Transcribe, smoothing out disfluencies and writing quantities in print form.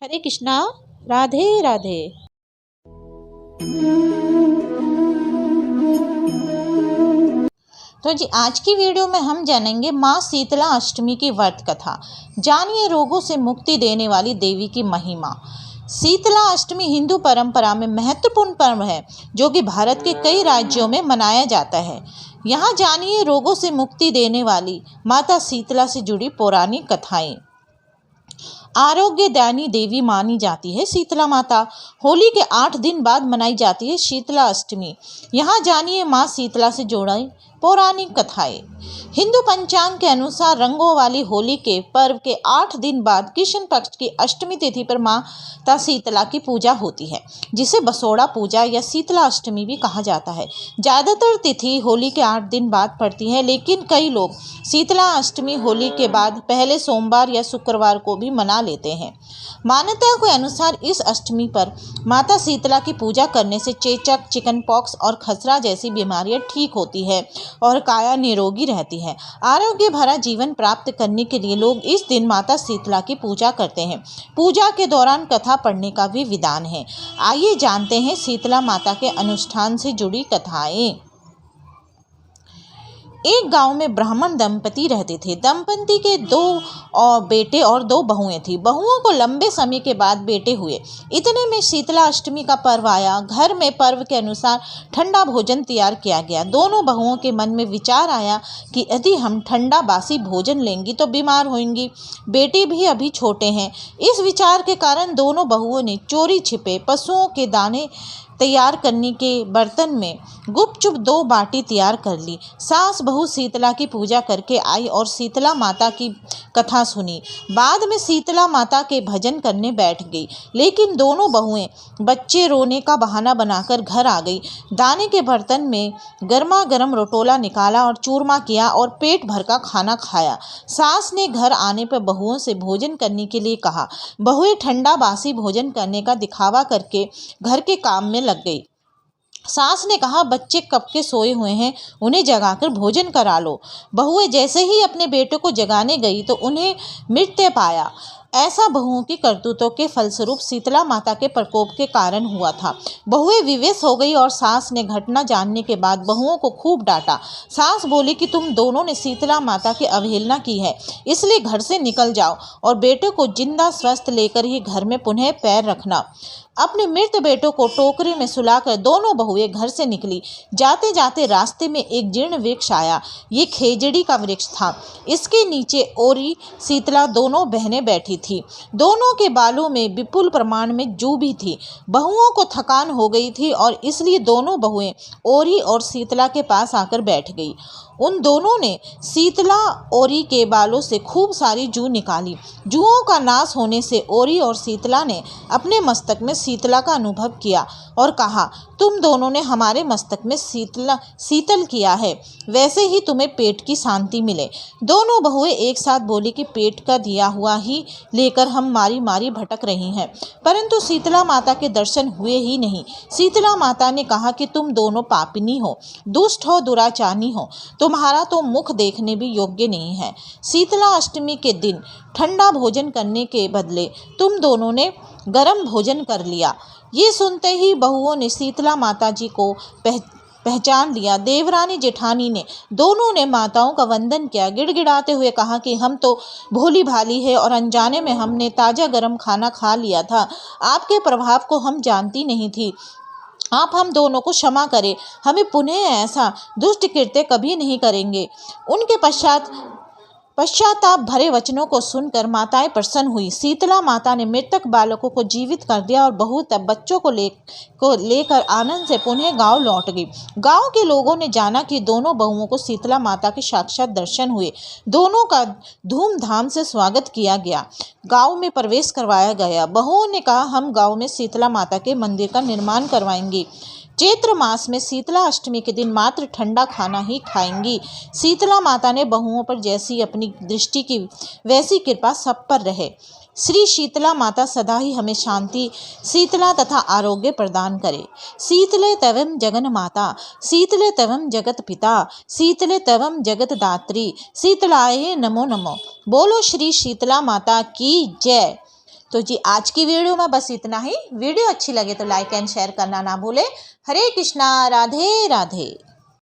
हरे कृष्णा। राधे राधे। तो जी आज की वीडियो में हम जानेंगे माँ शीतला अष्टमी की व्रत कथा। जानिए रोगों से मुक्ति देने वाली देवी की महिमा। शीतला अष्टमी हिंदू परंपरा में महत्वपूर्ण पर्व है जो कि भारत के कई राज्यों में मनाया जाता है। यहाँ जानिए रोगों से मुक्ति देने वाली माता शीतला से जुड़ी पौराणिक कथाएं। आरोग्यदायिनी देवी मानी जाती है शीतला माता। होली के 8 दिन बाद मनाई जाती है शीतला अष्टमी। यहाँ जानिए माँ शीतला से जुड़ी पौराणिक कथाएं। हिंदू पंचांग के अनुसार रंगों वाली होली के पर्व के 8 दिन बाद कृष्ण पक्ष की अष्टमी तिथि पर माता शीतला की पूजा होती है, जिसे बसोड़ा पूजा या शीतला अष्टमी भी कहा जाता है। ज़्यादातर तिथि होली के 8 दिन बाद पड़ती है, लेकिन कई लोग शीतला अष्टमी होली के बाद पहले सोमवार या शुक्रवार को भी मना लेते हैं। मान्यता के अनुसार इस अष्टमी पर माता शीतला की पूजा करने से चेचक, चिकन पॉक्स और खसरा जैसी बीमारियां ठीक होती है और काया निरोगी रहती है। आरोग्य भरा जीवन प्राप्त करने के लिए लोग इस दिन माता शीतला की पूजा करते हैं। पूजा के दौरान कथा पढ़ने का भी विधान है। आइए जानते हैं शीतला माता के अनुष्ठान से जुड़ी कथाएं। एक गांव में ब्राह्मण दंपति रहते थे। दंपति के 2 बेटे और 2 बहुएं थीं। बहुओं को लंबे समय के बाद बेटे हुए। इतने में शीतला अष्टमी का पर्व आया। घर में पर्व के अनुसार ठंडा भोजन तैयार किया गया। दोनों बहुओं के मन में विचार आया कि यदि हम ठंडा बासी भोजन लेंगी तो बीमार होंगी। बेटे भी अभी छोटे हैं। इस विचार के कारण दोनों बहुओं ने चोरी छिपे पशुओं के दाने तैयार करने के बर्तन में गुपचुप 2 बाटी तैयार कर ली। सास बहू शीतला की पूजा करके आई और शीतला माता की कथा सुनी। बाद में शीतला माता के भजन करने बैठ गई, लेकिन दोनों बहुएं बच्चे रोने का बहाना बनाकर घर आ गई। दाने के बर्तन में गर्मा गर्म रोटोला निकाला और चूरमा किया और पेट भर का खाना खाया। सास ने घर आने पर बहुओं से भोजन करने के लिए कहा। बहुएं ठंडा बासी भोजन करने का दिखावा करके घर के काम में लग गई। सास ने कहा, बच्चे कब के सोए हुए हैं, उन्हें जगाकर भोजन करा लो। बहुएं जैसे ही अपने बेटे को जगाने गई तो उन्हें मृत पाया। ऐसा बहुओं की करतूतों के फलस्वरूप शीतला माता के प्रकोप के कारण हुआ था। बहुएं विवश हो गई और सास ने घटना जानने के बाद बहुओं को खूब डांटा। सास बोली कि तुम दोनों ने शीतला माता की अवहेलना की है, इसलिए घर से निकल जाओ और बेटे को जिंदा स्वस्थ लेकर ही घर में पुनः पैर रखना। अपने मृत बेटों को टोकरी में सुलाकर दोनों बहुएं घर से निकली। जाते जाते रास्ते में एक जीर्ण वृक्ष आया। ये खेजड़ी का वृक्ष था। इसके नीचे ओरी शीतला दोनों बहनें बैठी थी। दोनों के बालों में विपुल प्रमाण में जू भी थी। बहुओं को थकान हो गई थी और इसलिए दोनों बहुएं ओरी और शीतला के पास आकर बैठ गई। उन दोनों ने शीतला ओरी के बालों से खूब सारी जू निकाली। जूओं का नाश होने से ओरी और शीतला ने अपने मस्तक में शीतला का अनुभव किया और कहा, तुम दोनों ने हमारे मस्तक में शीतल किया है, वैसे ही तुम्हें पेट की शांति मिले। दोनों बहुएं एक साथ बोली कि पेट का दिया हुआ ही लेकर हम मारी मारी भटक रही हैं, परंतु शीतला माता के दर्शन हुए ही नहीं। शीतला माता ने कहा कि तुम दोनों पापिनी हो, दुष्ट हो, दुराचारी हो, तुम्हारा तो मुख देखने भी योग्य नहीं है। शीतला अष्टमी के दिन ठंडा भोजन करने के बदले तुम दोनों ने गर्म भोजन कर लिया। ये सुनते ही बहुओं ने शीतला माता जी को पहचान लिया। देवरानी जेठानी ने दोनों ने माताओं का वंदन किया। गिड़गिड़ाते हुए कहा कि हम तो भोली भाली है और अनजाने में हमने ताज़ा गर्म खाना खा लिया था। आपके प्रभाव को हम जानती नहीं थी। आप हम दोनों को क्षमा करें, हमें पुनः ऐसा दुष्ट कृत्य कभी नहीं करेंगे। उनके पश्चाताप भरे वचनों को सुनकर माताएं प्रसन्न हुई। शीतला माता ने मृतक बालकों को जीवित कर दिया और बहू तब बच्चों को लेकर आनंद से पुनः गांव लौट गई। गांव के लोगों ने जाना कि दोनों बहुओं को शीतला माता के साक्षात दर्शन हुए। दोनों का धूमधाम से स्वागत किया गया। गांव में प्रवेश करवाया गया। बहुओं ने कहा, हम गांव में शीतला माता के मंदिर का निर्माण करवाएंगी। चैत्र मास में शीतला अष्टमी के दिन मात्र ठंडा खाना ही खाएंगी। शीतला माता ने बहुओं पर जैसी अपनी दृष्टि की वैसी कृपा सब पर रहे। श्री शीतला माता सदा ही हमें शांति, शीतला तथा आरोग्य प्रदान करे। शीतले तवं जगन माता, शीतले तवं जगत पिता, शीतले तवं जगत दात्री, शीतलाये नमो नमो। बोलो श्री शीतला माता की जय। तो जी आज की वीडियो में बस इतना ही। वीडियो अच्छी लगे तो लाइक एंड शेयर करना ना भूलें। हरे कृष्णा, राधे राधे।